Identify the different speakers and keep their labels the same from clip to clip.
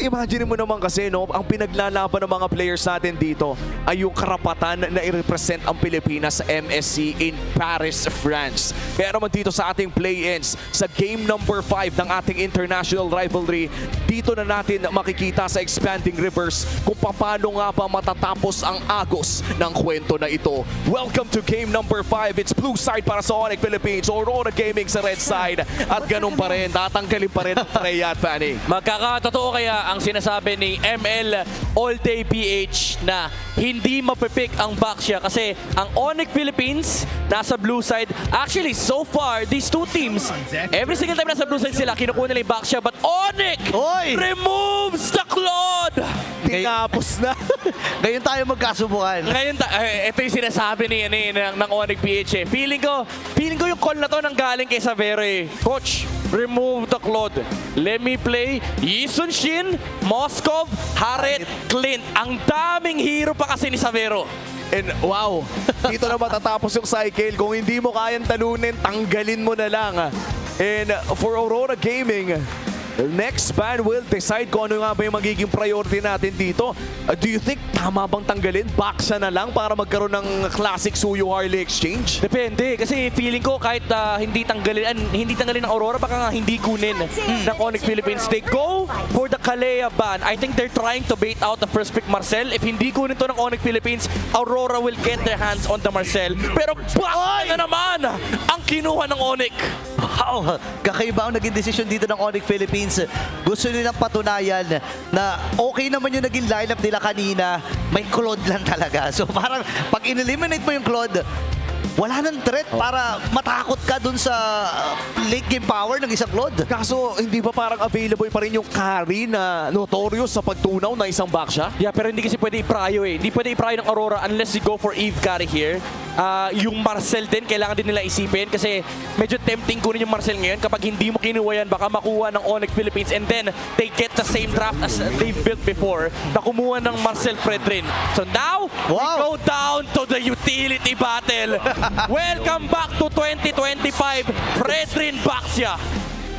Speaker 1: imagine mo naman kasi, no, ang pinaglalaban ng mga players natin dito ay yung karapatan na i-represent ang Pilipinas sa MSC in Paris, France. Kaya naman dito sa ating play-ins, sa game number 5 ng ating international rivalry, dito na natin makikita sa Expanding Rivers kung paano nga ba matatapos ang agos ng kwento na ito. Welcome to game number 5. It's blue side para sa Onyx Philippines, Aurora Gaming sa red side. At ganun pa rin, tatanggalin pa rin ang Freya at Fanny.
Speaker 2: Magkakatotoo kaya ang sinasabi ni ML All Day PH na hindi mapipick ang Baxia kasi ang Onyx Philippines nasa blue side. Actually, so far, these two teams, every single time nasa blue side sila, kinukuha nila yung Baxia, but Onyx removes the Claude!
Speaker 1: Tinapos na.
Speaker 3: Ngayon tayo magkasubukan.
Speaker 2: Ngayon, ito yung sinasabi ng Onyx PH eh. Feeling ko yung call na to nang galing kay Savero eh. Coach, remove the Claude. Let me play Yisun Shin, Moskov, Harit, Clint. Ang daming hero pa kasi ni Savero.
Speaker 1: And wow, dito na matatapos yung cycle. Kung hindi mo kayang talunin, tanggalin mo na lang. And for Aurora Gaming, next ban will decide kung ano nga ba yung magiging priority natin dito. Do you think tama bang tanggalin? Baxia na lang para magkaroon ng classic Suyo Harley exchange?
Speaker 2: Depende kasi feeling ko kahit hindi tanggalin ng Aurora baka nga hindi kunin ng Onyx Philippines. They go for the Kalea ban. I think they're trying to bait out the first pick Marcel. If hindi kunin to ng Onyx Philippines, Aurora will get their hands on the Marcel. Pero Baxia na naman ang kinuha ng Onyx.
Speaker 3: Wow, kakaiba ang naging desisyon dito ng Onyx Philippines. Gusto nilang patunayan na okay naman yung naging lineup nila kanina. May Claude lang talaga. So parang pag in-eliminate mo yung Claude, wala nang threat para matakot ka dun sa late game power ng isang Claude.
Speaker 1: Kaso hindi ba parang available pa rin yung carry na notorious sa pagtunaw ng isang Baxia?
Speaker 2: Yeah, pero hindi kasi pwede i-prio eh. Hindi pwede i-prio ng Aurora unless you go for Eve carry here. Yung Marcel din, kailangan din nila isipin kasi medyo tempting kunin yung Marcel ngayon. Kapag hindi mo kinuha yan, baka makuha ng Onyx Philippines and then they get the same draft as they've built before na kumuha ng Marcel Fredrin. So now, we go down to the utility battle. Welcome back to 2025, Fredrin Baxia.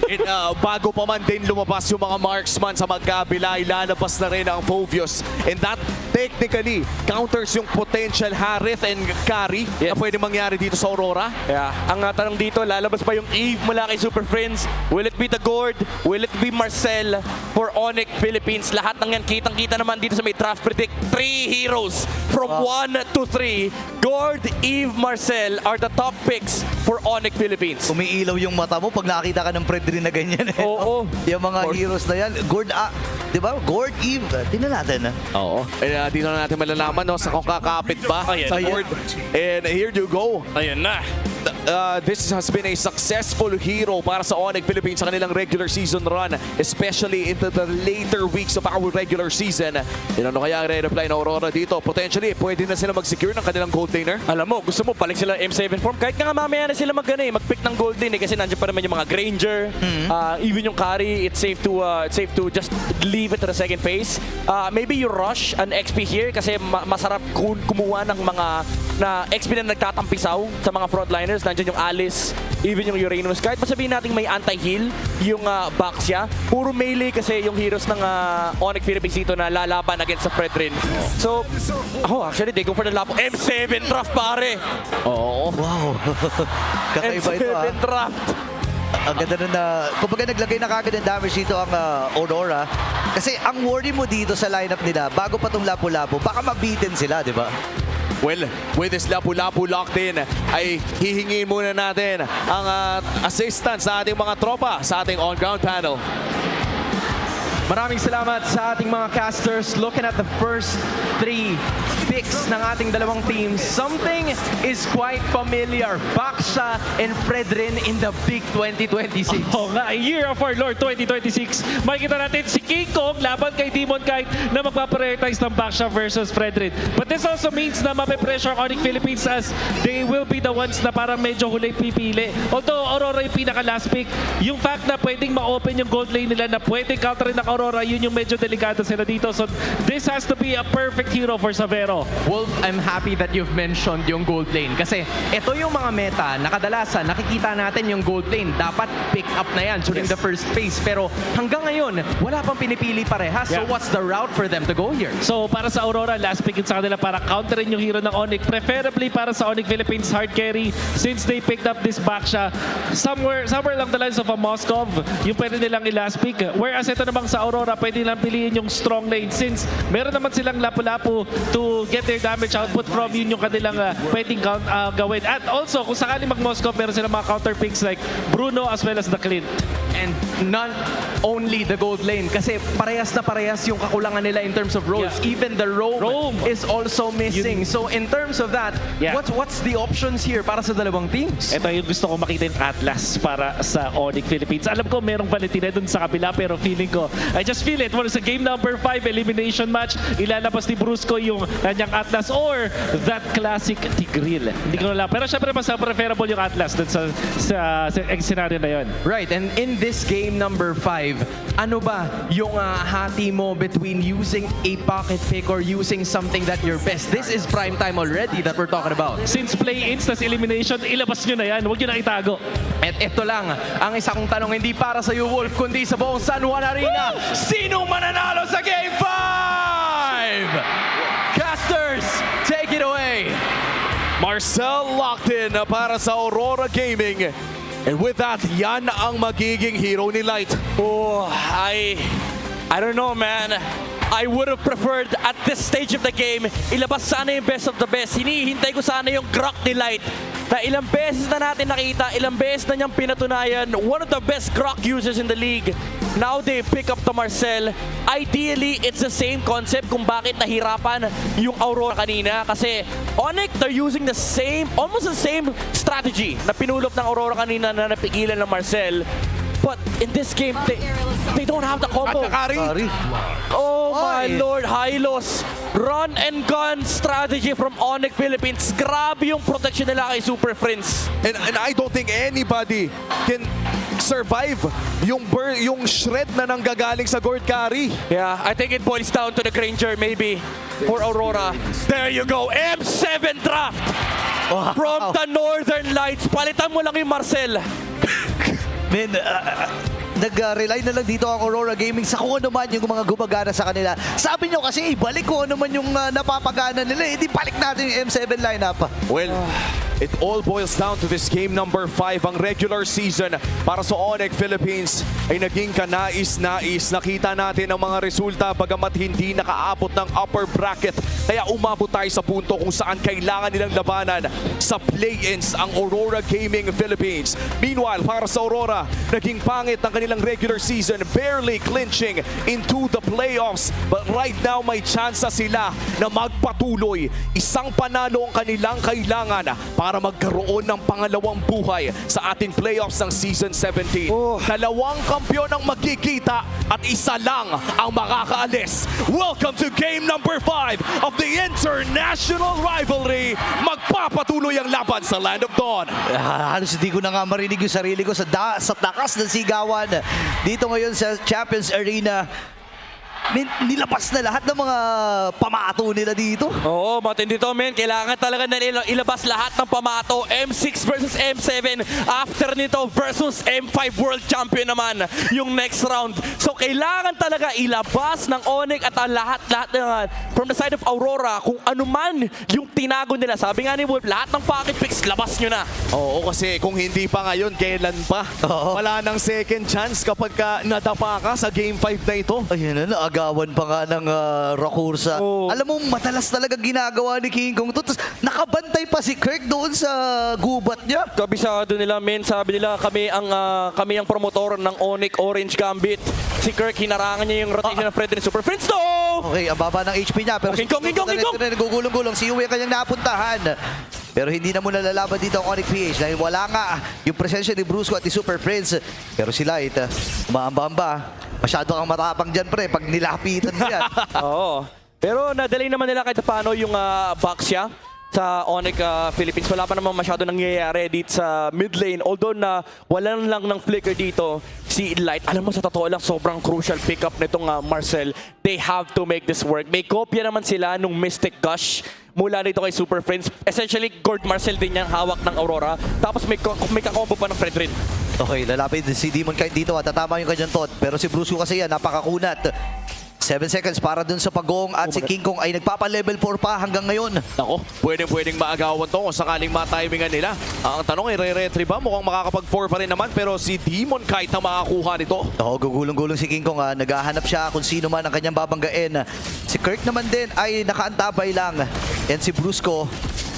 Speaker 1: And, bago pa man din lumabas yung mga marksman sa magkabila, ilalabas na rin ang Fovius. And that technically counters yung potential Harith and carry na pwede mangyari dito sa Aurora.
Speaker 2: Yeah. Ang tanong dito, lalabas pa yung Eve mula kay Super Friends? Will it be the Gord? Will it be Marcel for Onyx Philippines? Lahat ng yan, kitang-kita naman dito sa may draft predict. 3 heroes from 1 to 3. Gord, Eve, Marcel are the top picks for Onyx Philippines.
Speaker 3: Umiilaw yung mata mo pag nakita ka ng Fredrin na ganyan.
Speaker 2: Oo.
Speaker 3: Yung mga heroes na yan. Gord, di ba? Gord, Eve, tingnan natin.
Speaker 1: Oo. And, dito na natin malalaman no, sa kung kakapit ba
Speaker 2: Ayan.
Speaker 1: sa board. And here you go.
Speaker 2: Ayun na.
Speaker 1: This has been a successful hero para sa Onyx Philippines sa kanilang regular season run, especially into the later weeks of our regular season. Ano kaya ang re-reply ng Aurora dito? Potentially, pwede na sila mag-secure ng kanilang gold laner.
Speaker 2: Alam mo, gusto mo balik sila M7 form. Kahit nga mamaya na sila mag-pick ng gold lane kasi nandiyan pa naman yung mga Granger. Even yung carry, it's safe to just leave it to the second phase. Maybe you rush an XP here kasi masarap kumuha ng mga na XP na nagtatampisaw sa mga frontliners. Nandiyan yung Alice, even yung Uranus. Kahit masabihin natin may anti-heal yung Baxia, puro melee kasi yung heroes ng Onyx Philippines dito na lalaban against sa Fredrin. So, actually, they go for the lapo. M7 draft, pare!
Speaker 1: Oo.
Speaker 3: Wow. Kakaiba ito
Speaker 2: M7 draft.
Speaker 3: Ang ganda na kumbaga naglagay na kagad ng damage dito ang Aurora. Kasi ang worry mo dito sa lineup nila, bago pa itong Lapu-Lapu, baka mabitin sila, di ba?
Speaker 1: Well, with this Lapu-Lapu locked in, ay hihingin muna natin ang assistance sa ating mga tropa sa ating on-ground panel.
Speaker 4: Maraming salamat sa ating mga casters. Looking at the first 3 picks ng ating dalawang teams, something is quite familiar. Baxia and Fredrin in the big 2026.
Speaker 5: Oo nga, Year of Our Lord 2026. Makikita natin si King Kong laban kay Demon Kite na magpaprioritize ng Baxia versus Fredrin. But this also means na mape-pressure ang Onyx Philippines as they will be the ones na parang medyo huli pipili. Although Aurora yung pinaka-last pick, yung fact na pwedeng ma-open yung gold lane nila na pwedeng counterin ng Aurora, yun yung medyo delikado sila dito. So this has to be a perfect hero for Savero.
Speaker 4: Pero, Wolf, I'm happy that you've mentioned yung gold lane. Kasi ito yung mga meta na kadalasan nakikita natin yung gold lane. Dapat pick up na yan during the first phase. Pero hanggang ngayon, wala pang pinipili parehas. So
Speaker 5: Yeah.
Speaker 4: what's the route for them to go here?
Speaker 5: So para sa Aurora, last pick sa kanila para counterin yung hero ng Onyx. Preferably para sa Onyx Philippines hard carry since they picked up this Baksha. Somewhere lang the lines of a Moskov yung pwede nilang i-last pick. Whereas ito namang sa Aurora, pwede nilang piliin yung strong lane since meron naman silang lapu-lapu to get their damage output from yun yung kanilang pwedeng gawin. At also, kung sakali mag-Moskov, meron silang mga counter picks like Bruno as well as the Clint.
Speaker 4: And not only the gold lane, kasi parehas na parehas yung kakulangan nila in terms of roles.
Speaker 5: Yeah.
Speaker 4: Even the roam
Speaker 5: Roam.
Speaker 4: is also missing. So in terms of that,
Speaker 5: Yeah.
Speaker 4: what's the options here para sa dalawang teams?
Speaker 5: Ito yung gusto ko makita yung Atlas para sa Onyx Philippines. Alam ko merong Valentina dun sa kabila pero feeling ko, I just feel it. Well, sa game number 5 elimination match, ilalabas ni Brusco yung kanyang Atlas or that classic Tigril. Hindi ko alam. Pero syempre mas preferable yung Atlas dun sa scenario na yun.
Speaker 4: Right, and in this game number 5, ano ba yung hati mo between using a pocket pick or using something that you're best? This is prime time already that we're talking about.
Speaker 5: Since play-ins tas elimination, ilabas nyo na yan. Huwag nyo na itago.
Speaker 4: At ito lang, ang isa kong tanong, hindi para sa you, Wolf, kundi sa buong San Juan Arena. Sinong mananalo sa Game 5? Casters, take it away.
Speaker 1: Marcel locked in para sa Aurora Gaming. And with that, yan ang magiging hero ni Light.
Speaker 2: Oh, I don't know, man. I would have preferred at this stage of the game, ilabas sana yung best of the best. Hinihintay ko sana yung Grok ni Light na ilang beses na natin nakita, ilang beses na niyang pinatunayan, one of the best Grok users in the league. Now they pick up to Marcel. Ideally, it's the same concept kung bakit nahirapan yung Aurora kanina. Kasi Onyx, they're using the same, almost the same strategy na pinulot ng Aurora kanina na napigilan ng Marcel. But in this game, they don't have the combo.
Speaker 3: Sorry.
Speaker 2: Oh my
Speaker 3: Oy.
Speaker 2: lord, Hylos. Run and gun strategy from Onyx Philippines. Grabe yung protection nila kay Super Friends.
Speaker 1: And I don't think anybody can survive yung shred na nanggagaling sa Gord Carry.
Speaker 2: Yeah, I think it boils down to the Granger maybe for Aurora. There you go, M7 draft from the Northern Lights. Palitan mo lang yung Marcel.
Speaker 3: Man, nag-rely na lang dito ang Aurora Gaming sa kung ano man yung mga gumagana sa kanila. Sabi nyo kasi ibalik kung ano man yung napapagana nila. Hindi balik natin yung M7 lineup.
Speaker 1: Well, it all boils down to this game number 5. Ang regular season para sa Onyx Philippines ay naging kanais-nais. Nakita natin ang mga resulta bagamat hindi nakaabot ng upper bracket. Kaya umabot tayo sa punto kung saan kailangan nilang labanan sa play-ins ang Aurora Gaming Philippines. Meanwhile, para sa Aurora, naging pangit ang kanilang regular season, barely clinching into the playoffs. But right now, may chance sila na magpatuloy. Isang panalo ang kanilang kailangan para magkaroon ng pangalawang buhay sa ating playoffs ng Season 17. Dalawang kampyon ang magkikita at isa lang ang makakaalis. Welcome to game number 5 of the international rivalry. Magpapatuloy ang laban sa Land of Dawn.
Speaker 3: Halos hindi ko na nga marinig yung sarili ko sa takas ng sigawan dito ngayon sa Champions Arena. Nilabas na lahat ng mga pamato nila dito.
Speaker 2: Oo, matindi to, men. Kailangan talaga na ilabas lahat ng pamato. M6 versus M7. After nito versus M5 World Champion naman yung next round. So, kailangan talaga ilabas ng Onyx at ang lahat from the side of Aurora kung ano man yung tinago nila. Sabi nga ni Wolf, lahat ng pocket picks, labas nyo na.
Speaker 1: Oo, kasi kung hindi pa ngayon, kailan pa?
Speaker 3: Oo.
Speaker 1: Wala nang second chance kapag nadapa ka sa game 5 na ito.
Speaker 3: Ayun na, agawan pa nga ng Rakursa.
Speaker 2: Oh.
Speaker 3: Alam mo, madalas talaga ginagawa ni King Kong to. Tapos nakabantay pa si Kirk doon sa gubat niya.
Speaker 2: Kabisado nila, men. Sabi nila, kami ang promotor ng Onyx Orange Gambit. Si Kirk, hinarangan niya yung rotation ng Fred and Super Friends. No!
Speaker 3: Okay, ang baba ng HP niya. Pero
Speaker 2: King Kong!
Speaker 3: nagugulong-gulong. Si Uwe kanyang napuntahan. Pero hindi na muna lalaban dito ang Onyx PH dahil wala nga yung presensya ni Brusco at ni Super Friends. Pero si Light, umaamba-amba. Masyado kang matapang dyan, pre, pag nilapitan mo yan.
Speaker 2: Oo. Pero nadali naman nila kahit paano yung Baksha sa Onyx Philippines. Wala pa naman masyado nangyayari dito sa mid lane. Although na wala lang ng flicker dito si Light. Alam mo, sa totoo lang, sobrang crucial pickup nitong Marcel. They have to make this work. May kopya naman sila nung Mystic Gush mula dito kay Super Friends. Essentially, Gord Marcel din yan hawak ng Aurora. Tapos may kakombo pa ng Fredrin.
Speaker 3: Okay, lalapit si Demon Kite dito at tatama yung kanyang tot. Pero si Brusco kasi yan, napakakunat. 7 seconds para dun sa Pagong at si King Kong ay nagpapa-level 4 pa hanggang ngayon.
Speaker 1: Nako, pwedeng maagawan to kung sakaling matimingan nila. Ang tanong ay re-retry ba? Mukhang makakapag-4 pa rin naman pero si Demon Kite na makakuha nito.
Speaker 3: Oo, gugulong-gulong si King Kong. Naghahanap siya kung sino man ang kanyang babanggain. Si Kirk naman din ay nakaantabay lang. And si Brusco,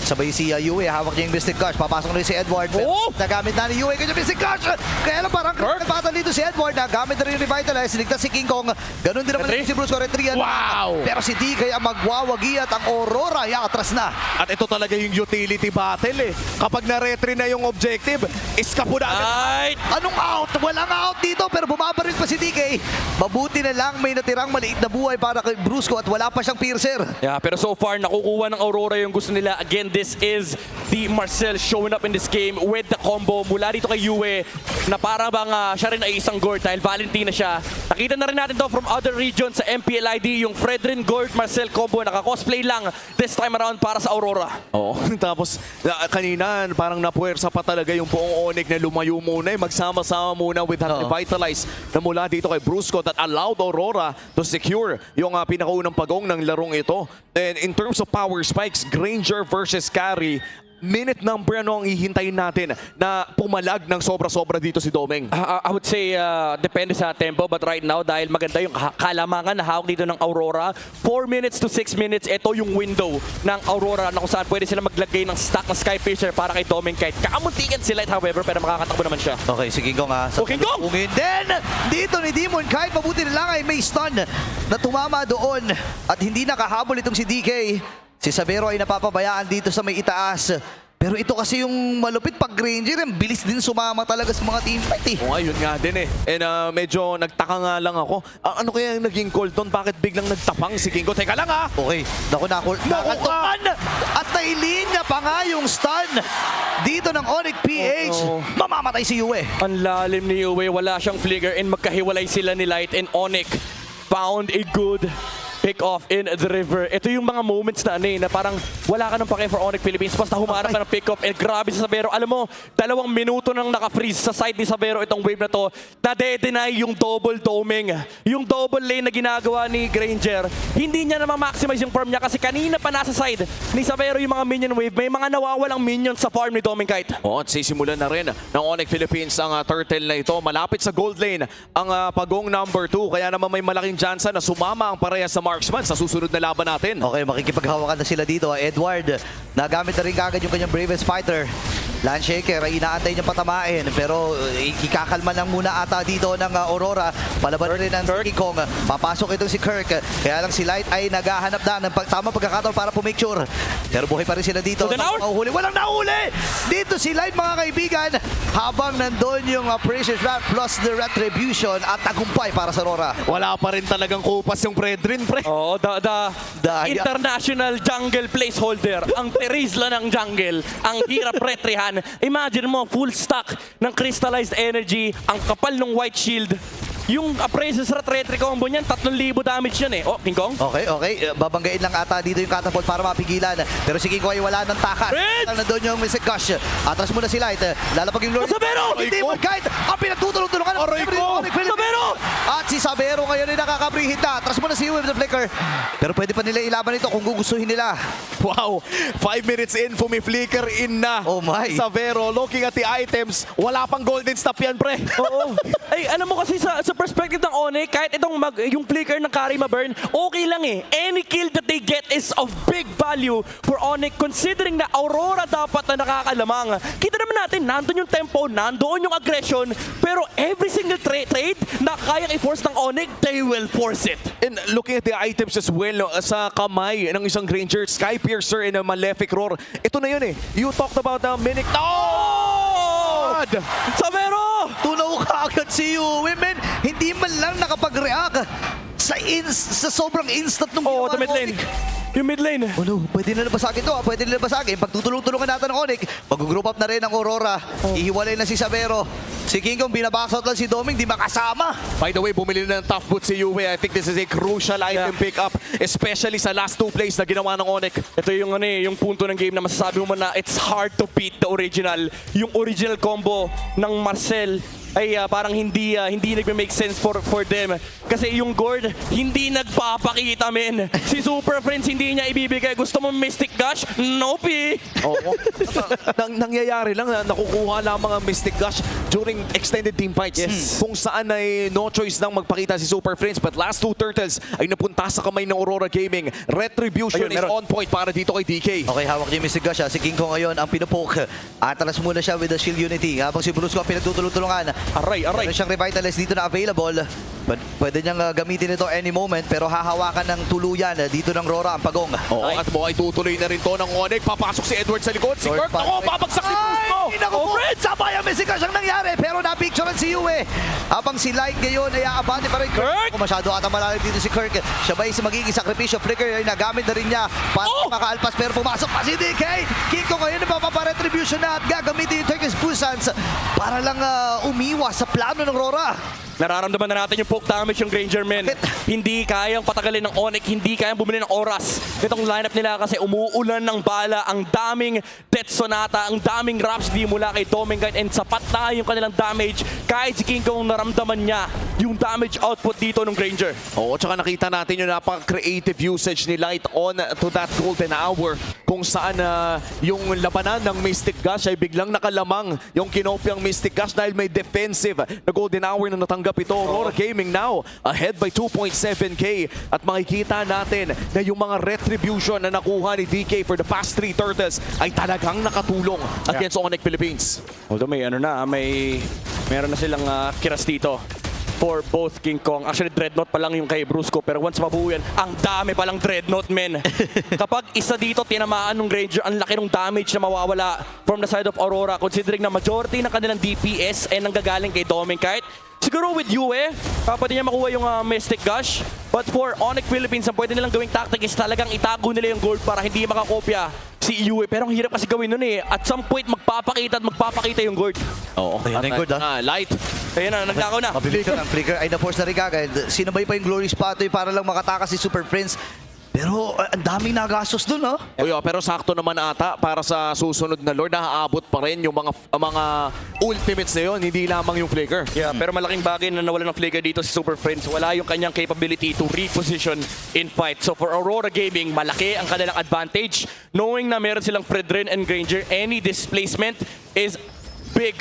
Speaker 3: sabay si Yue, hawak niya yung Mystic Gush. Papasok na rin si Edward.
Speaker 2: Oh!
Speaker 3: Nagamit na ni Yue kanyang Mystic Gush. Kaya lang parang nagpatan dito si Edward. Nagamit na rin yung Revitalize. Siligtas si King Kong. Ganun din naman si Brusco. Retrian.
Speaker 1: Wow!
Speaker 3: Pero si DK ang magwawagi at ang Aurora ay atras na.
Speaker 1: At ito talaga yung utility battle eh. Kapag na-retry na yung objective, iskapo na agad.
Speaker 2: Light!
Speaker 3: Anong out? Walang out dito pero bumabaril pa si DK. Mabuti na lang may natirang maliit na buhay para kay Brusco at wala pa siyang piercer.
Speaker 2: Yeah, pero so far, nakukuha ng Aurora yung gusto nila. Again, this is the Marcel showing up in this game with the combo mula dito kay Yue na para bang siya rin ay isang Gord dahil Valentina siya. Nakita na rin natin to from other regions sa MPLID, yung Fredrin Gord Marcel combo. Naka-cosplay lang this time around para sa Aurora.
Speaker 1: Oo. Tapos kanina parang napuwersa pa talaga yung buong Onyx na lumayo muna eh. Magsama-sama muna with that Revitalize na mula dito kay Brusco that allowed Aurora to secure yung pinakaunang pagong ng larong ito. And in terms of power spikes, Granger versus Carry, minute number ano ang ihintayin natin na pumalag ng sobra-sobra dito si Domeng?
Speaker 2: I would say depende sa tempo, but right now dahil maganda yung kalamangan na hawak dito ng Aurora, 4 minutes to 6 minutes, ito yung window ng Aurora na kung saan pwede sila maglagay ng stack na Skyfisher para kay Domeng Kite. Kakamuntikan si Light however, pero makakatakbo naman siya.
Speaker 3: Okay, si King Kong
Speaker 2: Oh, King Kong!
Speaker 3: Then, dito ni Demon kahit mabuti na lang ay may stun na tumama doon at hindi nakahabol itong si DK. Si Sabero ay napapabayaan dito sa may itaas. Pero ito kasi yung malupit pag Granger, ang bilis din sumama talaga sa mga teamfight eh.
Speaker 1: Oo nga, yun nga din eh. And medyo nagtaka nga lang ako. Ano kaya yung naging call doon? Bakit biglang nagtapang si Kingo? Teka lang ha!
Speaker 3: Okay, nakantukan at nailinya pa nga yung stun dito ng Onyx PH. Mamamatay si Yue.
Speaker 2: Ang lalim ni Yue, wala siyang flicker and magkahiwalay sila ni Light and Onyx found a good pick off in the river. Ito yung mga moments na na parang wala ka ng pake for Onyx Philippines basta humarap ka ng pick off and grabe sa Sabero. Alam mo, 2 minuto nang naka-freeze sa side ni Sabero itong wave na to. Na-deny yung double doming. Yung double lane na ginagawa ni Granger. Hindi niya na ma-maximize yung farm niya kasi kanina pa nasa side ni Sabero yung mga minion wave. May mga nawawalang minions sa farm ni Doming Kite.
Speaker 1: Oo, at sisimulan na rin ng Onyx Philippines ang turtle na ito. Malapit sa gold lane ang Pagong number 2. Kaya naman may malaking chance na sumama ang pareha sa marksman sa susunod na laban natin.
Speaker 3: Okay, makikipaghawakan na sila dito. Edward, nagamit na rin kagad yung kanyang bravest fighter. Landshaker ay inaantay niyang patamain pero ikakalma lang muna ata dito ng Aurora. Palaban rin ng King Kong. Papasok itong si Kirk. Kaya lang si Light ay naghahanap na ng tamang pagkakataon para po-make sure. Pero buhay pa rin sila dito. Walang nahuli! Dito si Light mga kaibigan. Habang nandun yung Precious Rat plus the Retribution at tagumpay para sa Aurora.
Speaker 1: Wala pa rin talagang kupas yung Fredrin, pre.
Speaker 2: Oh, the international jungle placeholder. Ang Terizla ng jungle. Ang hirap retrihan. Imagine mo, full stack ng crystallized energy, ang kapal ng white shield. Yung Appraiser's Retry combo niyan, 3,000 damage yan eh. Oh, King Kong?
Speaker 3: Okay. Babanggain lang ata dito yung catapult para mapigilan. Pero si King Kong ay wala ng takas. Nandun yung Mystic Gush. Atras muna si Light. Lalapag yung Lord.
Speaker 2: Sabero!
Speaker 3: Hindi mo kahit ang pinagtutulong-tulungan ng
Speaker 2: Sabero!
Speaker 3: At si Sabero ngayon ay nakakaprihit na. Atras muna si Yue with the flicker. Pero pwede pa nila ilaban ito kung gugustuhin nila.
Speaker 1: Wow, 5 minutes in, fumi-flicker in na.
Speaker 3: Oh my.
Speaker 1: Savero, looking at the items, wala pang golden stop yan, pre.
Speaker 2: Oo. Ay, alam mo kasi sa perspective ng Onyx, kahit itong yung flicker ng carry ma-burn, okay lang eh. Any kill that they get is of big value for Onyx considering na Aurora dapat na nakakalamang. Kita naman natin, nandun yung tempo, nandoon yung aggression, pero every single trade na kayang i-force ng Onyx, they will force it.
Speaker 1: And looking at the items as well, no, sa kamay ng isang Granger, Sky Piercer and a Malefic Roar. Ito na yun eh. You talked about the Mimic.
Speaker 2: Oh! Sabero!
Speaker 3: Tunaw ka agad si Yue, men. Hindi man lang nakapag-react sa sobrang instant nung ginawa
Speaker 2: Ultimate
Speaker 3: ng
Speaker 2: lane.
Speaker 3: Onyx.
Speaker 2: Yung mid lane.
Speaker 3: Oh no, pwede na basagin to. Pwede na basagin. Pagtutulong-tulungan natin ng Onyx, mag-group up na rin ang Aurora. Ihiwalay na si Sabero. Si King Kong, binabakasot lang si Doming, di makasama.
Speaker 1: By the way, bumili na ng tough boot si Yue. I think this is a crucial item pick up, especially sa last 2 plays na ginawa ng Onyx.
Speaker 2: Ito yung yung punto ng game na masasabi mo na it's hard to beat the original. Yung original combo ng Marcel ay parang hindi nagme-make sense for them. Kasi yung Gord, hindi nagpapakita, men. Si Super Friends, hindi niya ibibigay. Gusto mo Mystic Gush? Nope eh.
Speaker 1: Oo. Nangyayari lang na nakukuha lamang ang Mystic Gush during extended team fights.
Speaker 2: Yes.
Speaker 1: Kung saan ay no choice nang magpakita si Super Friends. But last 2 Turtles ay napunta sa kamay ng Aurora Gaming. Retribution
Speaker 2: Ayun,
Speaker 1: is
Speaker 2: meron.
Speaker 1: on point para dito kay DK.
Speaker 3: Okay, hawak niya yung Mystic Gush. Si King Kong ngayon ang pinupoke. Atras muna siya with the Shield Unity. Habang si Brusco ang pinagtutulong-tulungan.
Speaker 2: Aray.
Speaker 3: Meron siyang Revitalize dito na available. Pwede niyang gamitin ito any moment, pero hahawakan ng tuluyan dito ng Rora ang pagong.
Speaker 1: Oo, at mo ay tutuloy na rin to ng Onyx. Papasok si Edward sa likod. Si
Speaker 3: Lord
Speaker 1: Kirk, ako, babagsak si Brusco.
Speaker 3: Ay, naku po! Sabay ang Mystic Gush ang nangyari, pero napicturean si Yue. Habang si Light ngayon ay aabante pa rin
Speaker 2: Kirk!
Speaker 3: Kung masyado ata malalim dito si Kirk. Siya ba yung magiging sakripisyo? Flicker ay nagamit na rin niya para makaalpas, pero pumasok pa si DK. King Kong ngayon napaparetribution na at gagamitin yung Turkish Bussans para lang umiwas sa plano ng Rora.
Speaker 2: Nararamdaman na natin yung poke damage yung Granger, men. Hindi kayang patagalin ng Onyx, hindi kayang bumili ng oras. Itong lineup nila kasi umuulan ng bala, ang daming Death Sonata, ang daming Rhapsody mula kay Dominguez, and sapat na yung kanilang damage. Kahit si King Kong naramdaman niya yung damage output dito ng Granger.
Speaker 1: Oo, tsaka nakita natin yung napaka-creative usage ni Light on to that golden hour kung saan yung labanan ng Mystic Gush ay biglang nakalamang yung kinopyang Mystic Gush dahil may defensive na golden hour na natanggap ito. Aurora Gaming now ahead by 2.7k at makikita natin na yung mga retribution na nakuha ni DK for the past 3 Turtles ay talagang nakatulong against Onyx Philippines.
Speaker 2: Although meron na silang kiras dito for both King Kong. Actually, Dreadnought pa lang yung kay Brusco, pero once mabuo yan, ang dami palang Dreadnought, men. Kapag isa dito tinamaan ng Granger, ang laki ng damage na mawawala from the side of Aurora, considering na majority ng kanilang DPS ay nanggagaling kay Dominguez. Siguro with Yue, pwede niya makuha yung Mystic Gush. But for Onyx Philippines, ang pwede nilang gawing tactic is talagang itago nila yung gold para hindi makakopya si Yue. Pero ang hirap kasi gawin nun eh. At some point, magpapakita yung gold.
Speaker 1: Oo,
Speaker 3: Ayun na yung good,
Speaker 1: Light.
Speaker 2: Ayun na, naglakaw na.
Speaker 3: Mabilis ang Flicker ay na-force na rin kagad. Sinabay pa yung Glory Spatoy para lang makatakas si Super Prince. Pero ang daming nagastos dun, ha?
Speaker 1: Pero sakto naman ata para sa susunod na Lord, naaabot pa rin yung mga ultimates na yun, hindi lamang yung Flicker.
Speaker 2: Yeah, pero malaking bagay na nawala ng Flicker dito si Super Friends. Wala yung kanyang capability to reposition in fight. So for Aurora Gaming, malaki ang kanilang advantage. Knowing na meron silang Fredrin and Granger, any displacement is big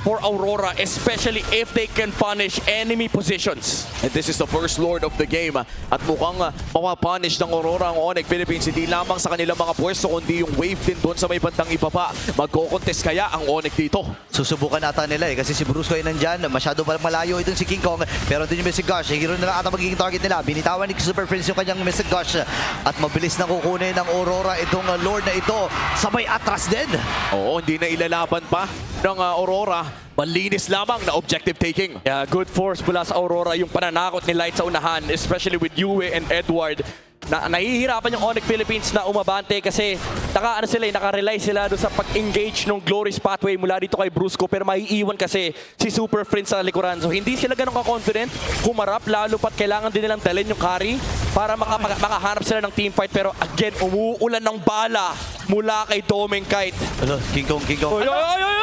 Speaker 2: for Aurora, especially if they can punish enemy positions.
Speaker 1: And this is the first Lord of the game. At mukhang mapapunish ng Aurora ang Onyx Philippines. Hindi lamang sa kanilang mga pwesto, kundi yung wave din doon sa may bandang ibaba. Magko-contest kaya ang Onyx dito.
Speaker 3: Susubukan ata nila kasi si Brusco ay nandyan. Masyado pa malayo itong si King Kong. Pero din yung Mystic Gush. Hero na lang ata magiging target nila. Binitawan ni Super Prince yung kanyang Mystic Gush. At mabilis na kukunin ng Aurora itong Lord na ito. Sabay atras din.
Speaker 1: Oo, hindi na ilalaban pa ng Aurora. Malinis lamang na objective taking.
Speaker 2: Yeah, good force mula sa Aurora yung pananakot ni Light sa unahan, especially with Yue and Edward. Nahihirapan yung Onyx Philippines na umabante kasi naka-rely sila doon sa pag-engage ng Glory's Pathway mula dito kay Brusco, pero maiiwan kasi si Super Friends sa likuran. So hindi sila ganun ka-confident humarap, lalo pat kailangan din nilang dalhin yung carry para makahanap sila ng teamfight. Pero again, umuulan ng bala mula kay Dominguez.
Speaker 3: King Kong.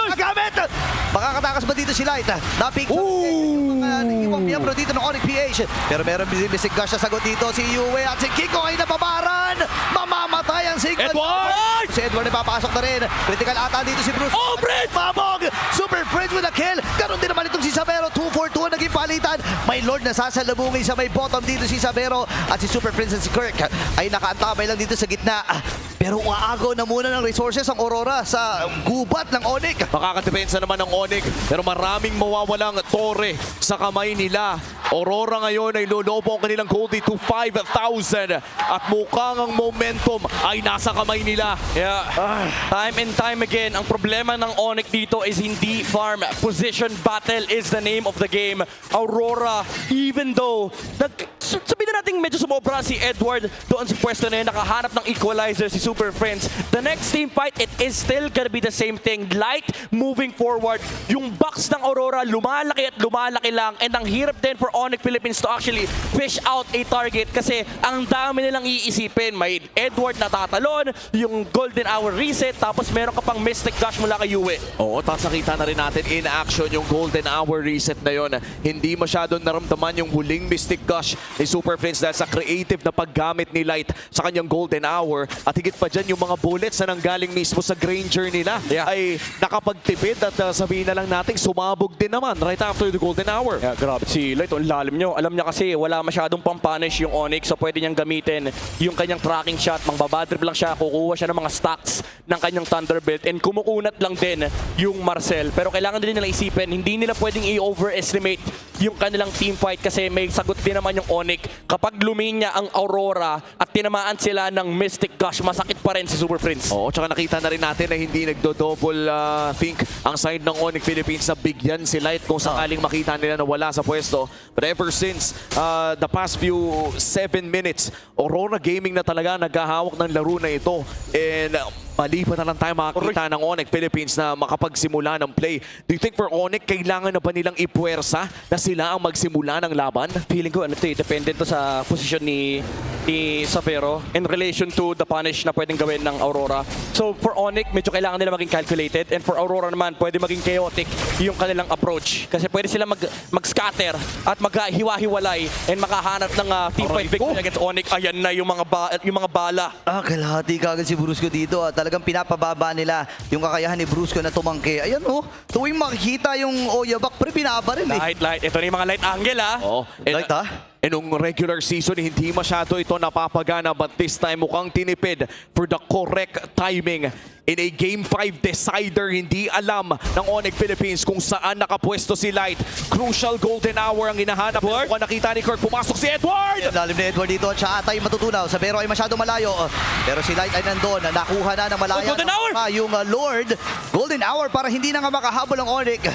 Speaker 3: Nagamit! Makakatakas ba dito si Light? Napik iwang miyembro dito ng Onyx PH. Pero meron din Mystic Gush na sagot dito. Si Yue at si King Kong ay nababaran. Mamamatay ang single.
Speaker 2: Edward!
Speaker 3: Si Edward ay papasok na rin. Critical ata dito si Bruce.
Speaker 2: Oh, Brent!
Speaker 3: Mabog! Super Friends with a kill. Ganon din naman itong si Sabero. 2-4-2 ang naging palitan. May Lord na sasalubungin sa may bottom dito si Sabero. At si Super Friends at si Kirk ay nakaantabay lang dito sa gitna. Pero uaagaw na muna ng resources ang Aurora sa gubat ng Onyx.
Speaker 1: Makakadepensa naman ng Onyx, pero maraming mawawalang tore sa kamay nila. Aurora ngayon ay lolobo ang kanilang goldie to 5,000 at mukhang ang momentum ay nasa kamay nila.
Speaker 2: Yeah. Time and time again, ang problema ng Onyx dito is hindi farm. Position battle is the name of the game. Aurora, even though sabihin na natin medyo sumobra si Edward doon sa pwesto na yun, nakahanap ng equalizer si Super Friends. The next team fight, it is still gonna be the same thing. Light moving forward. Yung box ng Aurora, lumalaki at lumalaki lang. And ang hirap din for Onyx Philippines to actually fish out a target kasi ang dami nilang iisipin. May Edward na tatalon, yung Golden Hour reset, tapos meron ka pang Mystic Dash mula kay Yue.
Speaker 1: Oo, tapos nakita na rin natin in action yung Golden Hour reset na yon. Hindi masyadong naramdaman yung huling Mystic Gush ni Super Friends dahil sa creative na paggamit ni Light sa kanyang Golden Hour. At higit pa dyan yung mga bullets na nanggaling mismo sa Granger nila ay nakapagtipid at sabihin na lang natin sumabog din naman right after the Golden Hour.
Speaker 2: Yeah, grabe si Light. Ang lalim nyo. Alam niya kasi wala masyadong pampunish yung Onyx so pwede niyang gamitin yung kanyang tracking shot. Mangbabadrip lang siya. Kukuha siya ng mga stacks ng kanyang Thunderbolt and kumukunat lang din yung Marcel. Pero kailangan din nila isipin, hindi nila pwedeng i-overestimate yung kanilang team fight kasi may sagot din naman yung Onyx. Kapag luminya ang Aurora at tinamaan sila ng Mystic Gush, masakit pa rin si Super Prince.
Speaker 1: Oo, tsaka nakita na rin natin na hindi nagdo-double think ang side ng Onyx Philippines na bigyan si Light kung sakaling makita nila na wala sa pwesto. But ever since the past few 7 minutes, Aurora Gaming na talaga naghahawak ng laro na ito. And mali pa na lang tayo makakita ng Onyx Philippines na makapagsimula ng play. Do you think for Onyx, kailangan na ba nilang ipuwersa na sila ang magsimula ng laban?
Speaker 2: Feeling ko, depende to sa posisyon ni Savero in relation to the punish na pwedeng gawin ng Aurora. So for Onyx, medyo kailangan nila maging calculated, and for Aurora naman, pwede maging chaotic yung kanilang approach. Kasi pwede sila mag-scatter at maghiwa-hiwalay and makahanap ng team fight victory against Onyx. Ayan na yung mga bala.
Speaker 3: Kalahati kagad si Brusco dito. Talagang pinapababa nila yung kakayahan ni Brusco na tumangki. Ayan tuwing makikita yung Oyabak, pre, pinabaril eh.
Speaker 2: Light. Ito na yung mga light angle
Speaker 1: Oo.
Speaker 3: Light ha?
Speaker 1: E nung regular season, hindi masyado ito napapagana, but this time mukhang tinipid for the correct timing. In a Game 5 decider, hindi alam ng Onyx Philippines kung saan nakapwesto si Light. Crucial Golden Hour ang hinahanap. Mukhang nakita ni Kirk, pumasok si Edward!
Speaker 3: Lalim ni Edward dito at siya atay matutunaw. Savero ay masyado malayo. Pero si Light ay nandun. Nakuha na ng malaya.
Speaker 2: Golden Hour!
Speaker 3: Yung Lord. Golden Hour para hindi na nga makahabol ang Onyx.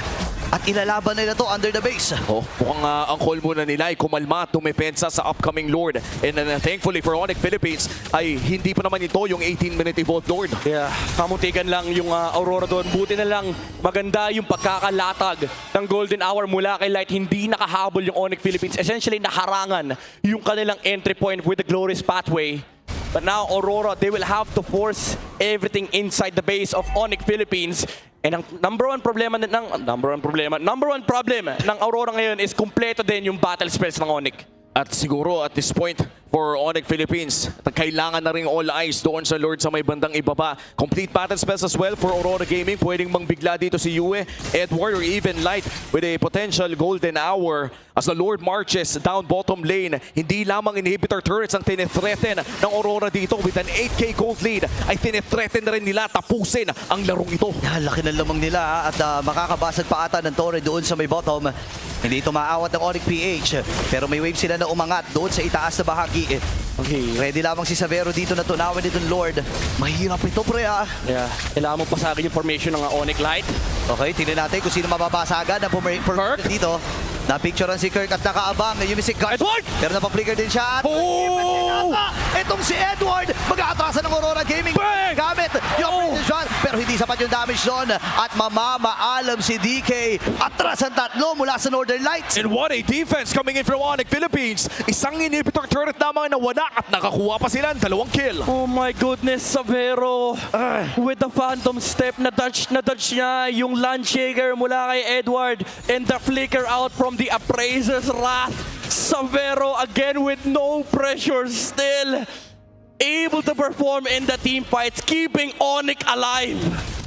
Speaker 3: At ilalaban nila to under the base.
Speaker 1: Mukhang ang call muna nila ay kumalma at tumipensa sa upcoming Lord. And thankfully for Onyx Philippines ay hindi pa naman ito yung 18-minute Evolved Lord.
Speaker 2: Yeah, kamuntikan lang yung Aurora doon. Buti na lang maganda yung pagkakalatag ng Golden Hour mula kay Light. Hindi nakahabol yung Onyx Philippines. Essentially, naharangan yung kanilang entry point with the Glorious Pathway. But now, Aurora, they will have to force everything inside the base of Onyx Philippines. And ang number one problem ng Aurora ngayon is kumpleto din yung battle spells ng Onyx.
Speaker 1: At siguro at this point, for Onyx Philippines, kailangan na rin all eyes doon sa Lord sa may bandang ibaba. Complete battle spells as well for Aurora Gaming. Pwedeng mangbigla dito si Yue, Edward, or even Light with a potential Golden Hour as the Lord marches down bottom lane. Hindi lamang inhibitor turrets ang tinithreaten ng Aurora dito with an 8k gold lead. Ay tinithreaten na rin nila tapusin ang larong ito.
Speaker 3: Laki ng lamang nila at makakabasag pa ata ng torre doon sa may bottom. Hindi ito maawat ng Onyx PH. Pero may wave sila na umangat doon sa itaas na bahagi. Okay, ready lamang si Savero dito na tunawin itong Lord. Mahirap ito, pre,
Speaker 2: Yeah, kailangan mo pasagin yung formation ng Onyx Light.
Speaker 3: Okay, tingnan natin kung sino mababasa agad na Kirk dito. Na-picturean si Kirk at nakaabang yung si Guard.
Speaker 2: Edward!
Speaker 3: Pero napapflicker din siya. At itong si Edward, mag-aatrasan ng Aurora Gaming.
Speaker 2: Bang!
Speaker 3: Gamit yung shot. Pero hindi sapat yung damage doon. At mamamaalam si DK. Atras ang tatlo mula sa Northern Lights.
Speaker 1: And what a defense coming in from Onyx Philippines. Isang inhibitor turret lamang na wala at nakakuha pa sila ng 2 kill.
Speaker 2: Oh my goodness, Savero. With the Phantom Step, na-dodge niya yung Landshaker mula kay Edward. And the flicker out from the Appraiser's Wrath. Savero again with no pressure, still able to perform in the team fights, keeping Onyx alive.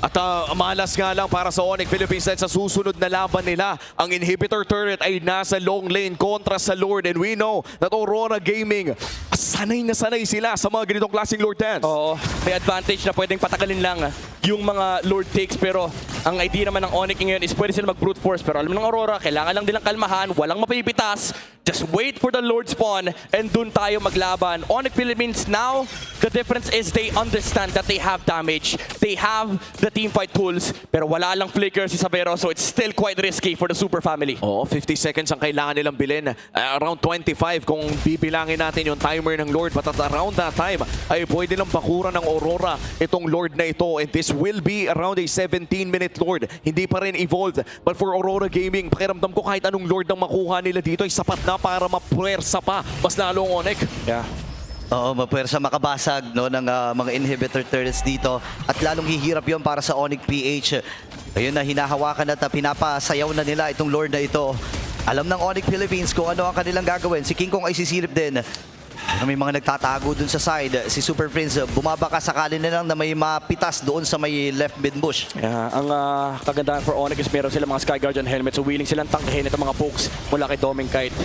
Speaker 1: At malas nga lang para sa Onyx Philippines dahil sa susunod na laban nila, ang inhibitor turret ay nasa long lane kontra sa Lord. And we know that Aurora Gaming, sanay na sanay sila sa mga ganitong klaseng Lord dance.
Speaker 2: Oo, may advantage na pwedeng patagalin lang yung mga Lord takes, pero ang idea naman ng Onyx ngayon is pwede sila mag-brute force. Pero alam ng Aurora, kailangan lang nilang kalmahan, walang mapipitas. Just wait for the Lord spawn and dun tayo maglaban. Onyx Philippines now, the difference is they understand that they have damage. They have the teamfight tools, pero wala lang flicker si Savero, so it's still quite risky for the Super Family.
Speaker 1: Oo, 50 seconds ang kailangan nilang bilhin. Around 25 kung bibilangin natin yung timer ng Lord. But at around that time, ay pwede lang bakuran ng Aurora itong Lord na ito. And this will be around a 17-minute Lord. Hindi pa rin evolved. But for Aurora Gaming, pakiramdam ko kahit anong Lord ang makuha nila dito ay sapat na para mapuwersa pa. Mas lalo ang Onyx.
Speaker 2: Yeah.
Speaker 3: Oo, mapwersa makabasag no, ng mga inhibitor turrets dito. At lalong hihirap yon para sa Onyx PH. Ayun na, hinahawakan at pinapasayaw na nila itong Lord na ito. Alam ng Onyx Philippines kung ano ang kanilang gagawin. Si King Kong ay sisilip din. May mga nagtatago dun sa side. Si Super Prince, bumabaka sakali na lang na may mapitas doon sa may left mid bush.
Speaker 2: Yeah, ang kagandahan for Onyx is meron sila mga Sky Guardian helmets, so willing silang tangkahin itong mga pokes mula kay Doming Kite.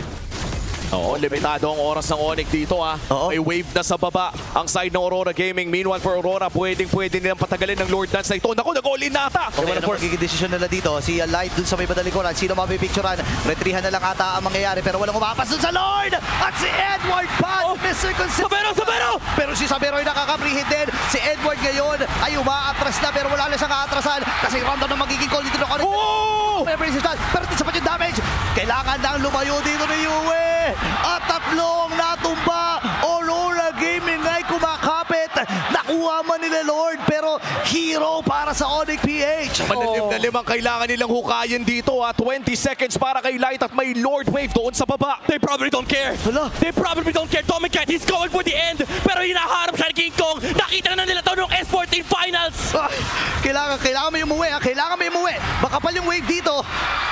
Speaker 1: Oo, limitado ang oras ng Onyx dito ha.
Speaker 3: Oo.
Speaker 1: May wave na sa baba ang side ng Aurora Gaming. Meanwhile for Aurora, pwede nilang patagalin ng Lord Dance na ito. Naku, nag-all-in na ata!
Speaker 3: Okay, ano magiging desisyon nila dito? Si Light dun sa may badalikuran. Sino mapipicturan? Retrihan na lang ata ang mangyayari pero walang umapas dun sa Lord! At si Edward pa! Mr. Consistent!
Speaker 2: Sabero!
Speaker 3: Pero si Sabero ay nakakaprehend din. Si Edward ngayon ay umaatras na pero wala na siyang aatrasan kasi random na magiging call dito ng Onyx.
Speaker 1: Oh!
Speaker 3: Pero di sapat yung damage. Kailangan nang lumayo dito ni Yue. At tatlong natumba. Aurora Gaming ay kumakapit. Nakuha man nila Lord pero hero para sa Onyx PH.
Speaker 1: Manalim na limang kailangan nilang hukayin dito ha. 20 seconds para kay Light at may Lord Wave doon sa baba.
Speaker 2: They probably don't care.
Speaker 3: Hala.
Speaker 2: They probably don't care. Doming Kite, he's going for the end. Pero hinaharap siya ni King Kong. Nakita na nila ito ng S14 Finals.
Speaker 3: Kailangan may umuwi. Kailangan may umuwi. Makapal yung wave dito.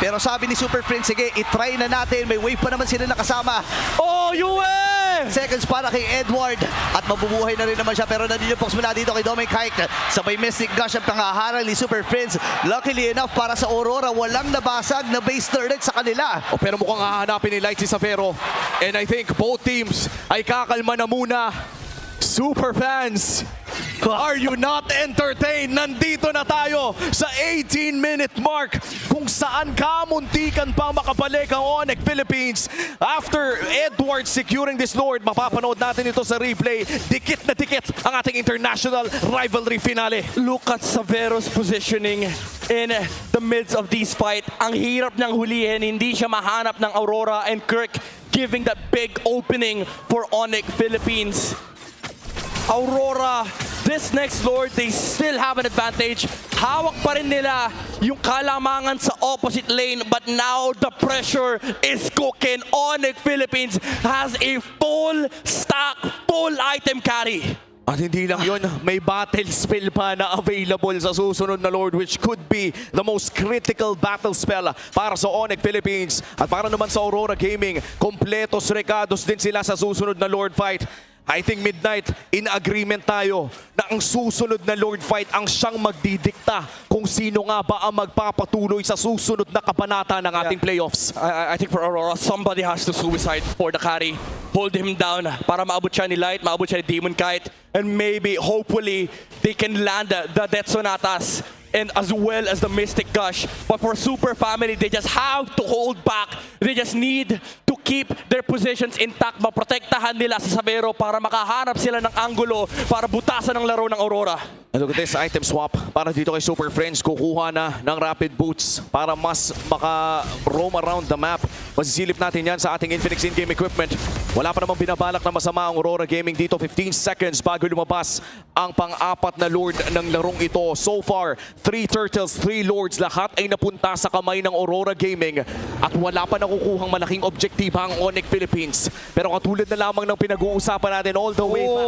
Speaker 3: Pero sabi ni Super Prince, sige, itry na natin. May wave pa naman sila nakasama.
Speaker 2: Oh, Yue!
Speaker 3: Seconds para kay Edward. At mabubuhay na rin naman siya. Pero nandun yung Fox mula dito kay Doming Kite. Sabay Mystic Gush ang pangaharang ni Super Prince. Luckily enough para sa Aurora, walang nabasag na base turret sa kanila.
Speaker 1: Oh, pero mukhang hahanapin ni Light si Savero. And I think both teams ay kakalma na muna. Super fans, are you not entertained? Nandito na tayo sa 18-minute mark kung saan kamuntikan pang makabalik ang Onyx Philippines. After Edward securing this Lord, mapapanood natin ito sa replay. Dikit na dikit ang ating international rivalry finale.
Speaker 2: Look at Savero's positioning in the midst of this fight. Ang hirap niyang hulihin. Hindi siya mahanap ng Aurora and Kirk giving that big opening for Onyx Philippines. Aurora, this next Lord, they still have an advantage. Hawak pa rin nila yung kalamangan sa opposite lane, but now the pressure is cooking. Onyx Philippines has a full stack, full item carry.
Speaker 1: At hindi lang yun, may battle spell pa na available sa susunod na Lord which could be the most critical battle spell para sa Onyx Philippines. At para naman sa Aurora Gaming, kompletos recados din sila sa susunod na Lord fight. I think Midnight, in agreement tayo na ang susunod na Lord fight ang siyang magdidikta kung sino nga ba ang magpapatuloy sa susunod na kabanata ng ating playoffs.
Speaker 2: I think for Aurora, somebody has to suicide for the carry. Hold him down para maabot siya ni Light, maabot siya ni Demon Kite, and maybe, hopefully, they can land the Death Sonatas and as well as the Mystic Gush. But for Super Family, they just have to hold back. They just need to keep their positions intact. Maprotektahan nila sa Savero para makahanap sila ng anggulo para butasan ang laro ng Aurora.
Speaker 1: And look at this item swap para dito kay Super Friends. Kukuha na ng Rapid Boots para mas maka-roam around the map. Masisilip natin yan sa ating Infinix in-game equipment. Wala pa namang binabalak na masama ang Aurora Gaming dito. 15 seconds bago lumabas ang pang-apat na Lord ng larong ito. So far, 3 Turtles, 3 Lords, lahat ay napunta sa kamay ng Aurora Gaming at wala pa nakukuhang malaking objektiba ang Onyx Philippines. Pero katulad na lamang ng pinag-uusapan natin all the way back,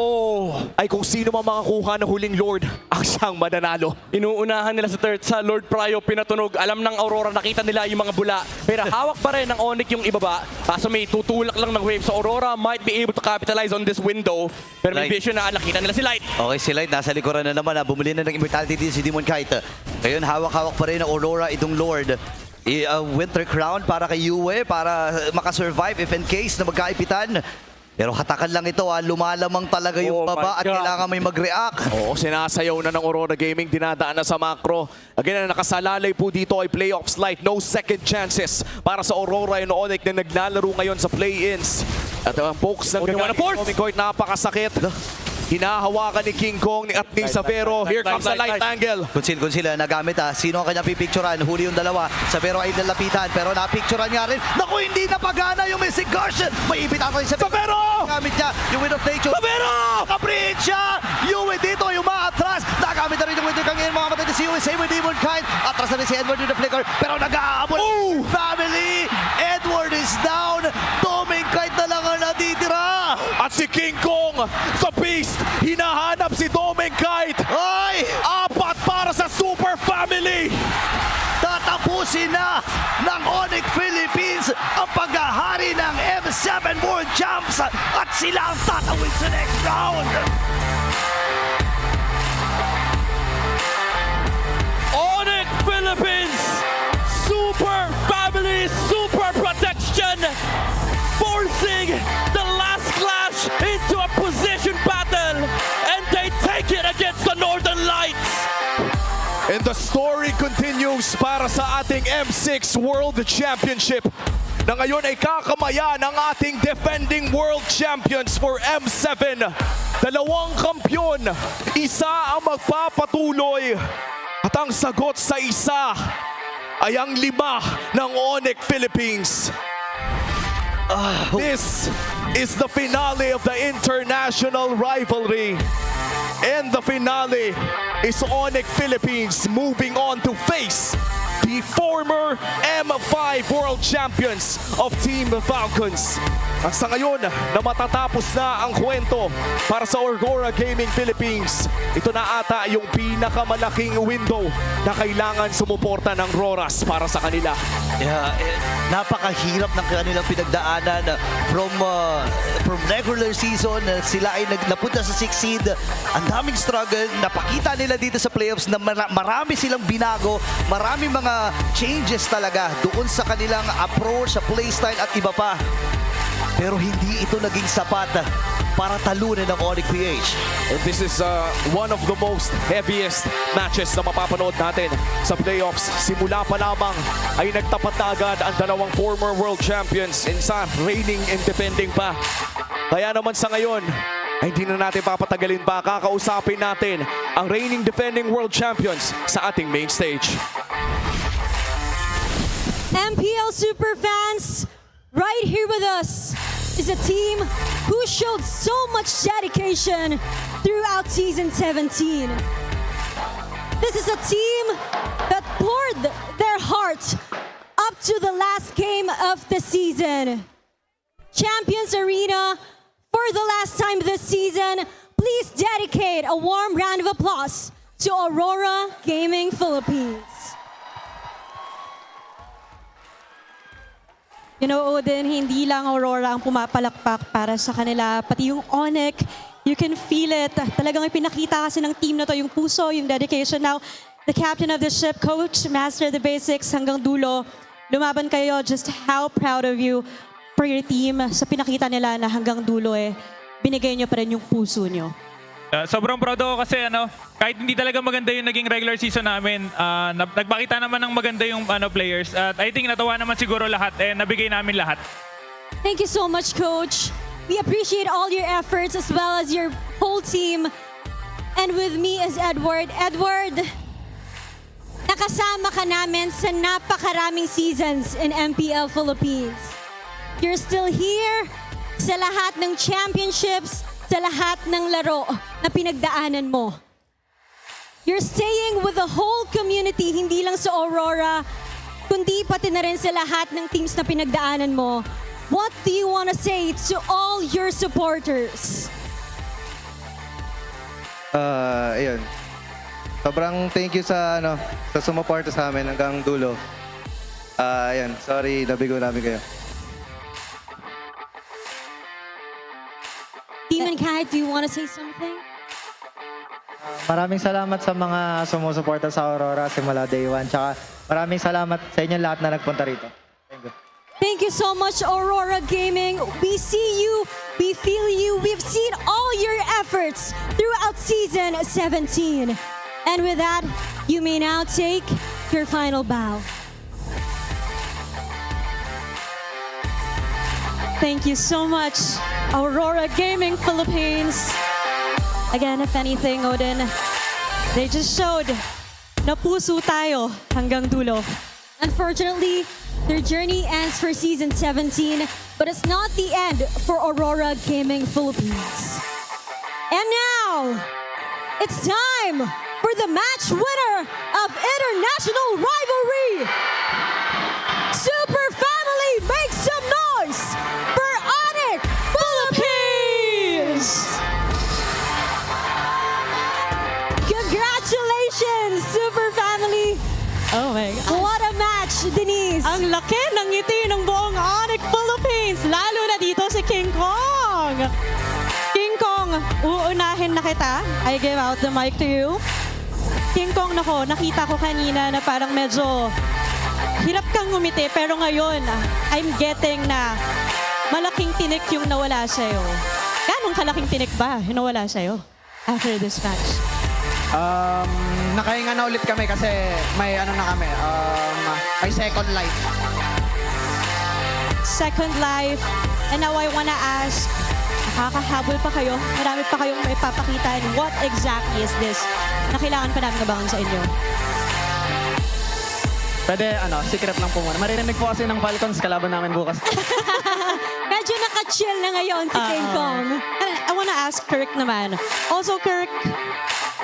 Speaker 1: ay kung sino man makakuha ng huling Lord ang siyang mananalo.
Speaker 2: Inuunahan nila sa Lord Pryo, pinatunog. Alam ng Aurora, nakita nila yung mga bula. Pero hawak pa rin ng Onyx yung ibaba. Kaso may tutulak lang ng wave. So Aurora might be able to capitalize on this window. Pero may
Speaker 3: Light.
Speaker 2: vision na nakita nila si Light.
Speaker 3: Okay, si Light nasa likuran na naman. Bumili na ng immortality din si Demon Kite. Ngayon, hawak-hawak pa rin ng Aurora itong Lord. Winter Crown para kay Yue para makasurvive if in case na magkaipitan. Pero hatakan lang ito, lumalamang talaga yung
Speaker 2: Oh my
Speaker 3: baba at
Speaker 2: God.
Speaker 3: kailangan may mag-react.
Speaker 1: Oo, sinasayaw na ng Aurora Gaming, dinadaan na sa macro. Again, ang nakasalalay po dito ay playoffs light, no second chances para sa Aurora and Onyx na naglalaro ngayon sa play-ins. At ang pokes ng
Speaker 2: Only one force.
Speaker 1: napakasakit. Hinahawakan ni King Kong at ni Savero. Here comes the light angle.
Speaker 3: Kunsil nagamit Sino ang kanya pipicturan? Huli yung dalawa. Savero ay nalapitan pero napicturan nga rin. Naku, hindi napagana yung missing guardian. May ipit ako yung
Speaker 1: Savero!
Speaker 3: Nagamit niya yung Wind of Nature.
Speaker 1: Savero!
Speaker 3: Kabridge siya! Yue dito, yung maatras. Nagamit na rin yung Winter Kangin. Mga kapatid si Yue. Same with Demon Kind. Atras na rin si Edward with the flicker. Pero nag-aabot.
Speaker 1: Oh!
Speaker 3: Family! Edward is down. Doming Kite na lang ang natitira.
Speaker 1: At si King Kong, the Beast, hinahanap si Domeng Kite.
Speaker 3: Ay!
Speaker 1: Apat para sa Super Family.
Speaker 3: Tatapusin na ng Onyx Philippines ang paghahari ng M7 World Champs at sila ang tatawid sa next round.
Speaker 2: Onyx Philippines, super family, super protection, forcing the last clash into a position battle, and they take it against the Northern Lights.
Speaker 1: And the story continues para sa ating M6 World Championship na ngayon ay kakamaya ng ating defending world champions for M7. Dalawang kampyon, isa ang magpapatuloy at ang sagot sa isa ay ang 5 ng Onyx Philippines. This is the finale of the international rivalry. And the finale is Onyx Philippines moving on to face the former M5 World Champions of Team Falcons. At sa ngayon na matatapos na ang kwento para sa Aurora Gaming Philippines, ito na ata yung pinakamalaking window na kailangan sumuporta ng Roras para sa kanila.
Speaker 3: Yeah, napakahirap ng kanilang pinagdaanan from regular season. Sila ay napunta sa 6th seed. Ang daming struggle. Napakita nila dito sa playoffs na marami silang binago. Maraming mga changes talaga doon sa kanilang approach, sa playstyle at iba pa. Pero hindi ito naging sapat para talunin ng Onyx PH.
Speaker 1: And this is one of the most heaviest matches na mapapanood natin sa playoffs. Simula pa lamang ay nagtapat na agad ang dalawang former world champions, isa reigning and defending pa. Kaya naman sa ngayon, ay hindi na natin papatagalin pa. Kakausapin natin ang reigning defending world champions sa ating main stage.
Speaker 6: MPL Superfans, right here with us is a team who showed so much dedication throughout Season 17. This is a team that poured their heart up to the last game of the season. Champions Arena, for the last time this season, please dedicate a warm round of applause to Aurora Gaming Philippines. You know, Odin, hindi lang Aurora ang pumapalakpak para sa kanila, pati yung Onyx, you can feel it. Talagang ipinakita kasi ng team na to, yung puso, yung dedication. Now, the captain of the ship, coach, master of the basics, hanggang dulo, lumaban kayo. Just how proud of you for your team sa pinakita nila na hanggang dulo binigay nyo pa rin yung puso nyo.
Speaker 7: Sobrang proud ako kasi kahit hindi talaga maganda yung naging regular season namin, nagpakita naman ng maganda yung players. At I think natawa naman siguro lahat, nabigay namin lahat.
Speaker 6: Thank you so much, Coach. We appreciate all your efforts as well as your whole team. And with me is Edward. Edward, nakasama ka namin sa napakaraming seasons in MPL Philippines. You're still here sa lahat ng championships, sa lahat ng laro na pinagdaanan mo. You're staying with the whole community, hindi lang sa Aurora, kundi pati na rin sa lahat ng teams na pinagdaanan mo. What do you want to say to all your supporters?
Speaker 8: Ayun. Sobrang thank you sa sa sumuporta sa amin hanggang dulo. Ayun, sorry nabigo namin kayo.
Speaker 6: Demon Kite, do you want to say something?
Speaker 9: Maraming salamat sa mga sumusuporta sa Aurora simula day 1. Tsaka maraming salamat sa inyo lahat na nagpunta rito. Thank you.
Speaker 6: Thank you so much, Aurora Gaming. We see you We feel you. We've seen all your efforts throughout season 17. And with that, you may now take your final bow. Thank you so much, Aurora Gaming Philippines. Again, if anything, Odin, they just showed na puso tayo hanggang dulo. Unfortunately, their journey ends for season 17, but it's not the end for Aurora Gaming Philippines. And now, it's time for the match winner of International Rivalry. Super Family, make some noise for Onyx Philippines! Congratulations, Super Family!
Speaker 10: Oh my God.
Speaker 6: What a match, Denise!
Speaker 10: Ang laki ng ngiti ng buong Onyx Philippines, lalo na dito si King Kong. King Kong, uunahin na kita. I give out the mic to you. King Kong, nako, nakita ko kanina na parang medyo hirap kang ngumiti, pero ngayon, I'm getting na malaking tinik yung nawala sa'yo. Ganong kalaking tinik ba yung nawala sa'yo after this match?
Speaker 9: Nakahinga na ulit kami kasi may ano na kami, may second life.
Speaker 10: Second life. And now I wanna ask, nakakahabol pa kayo? Marami pa kayong may papakita. And what exactly is this na kailangan pa namin abangan sa inyo?
Speaker 9: Pwede, secret lang po muna. Maririnig po kasi ng Falcons, kalaban namin bukas.
Speaker 6: Medyo naka-chill na ngayon si King Kong.
Speaker 10: And I wanna ask Kirk naman. Also, Kirk,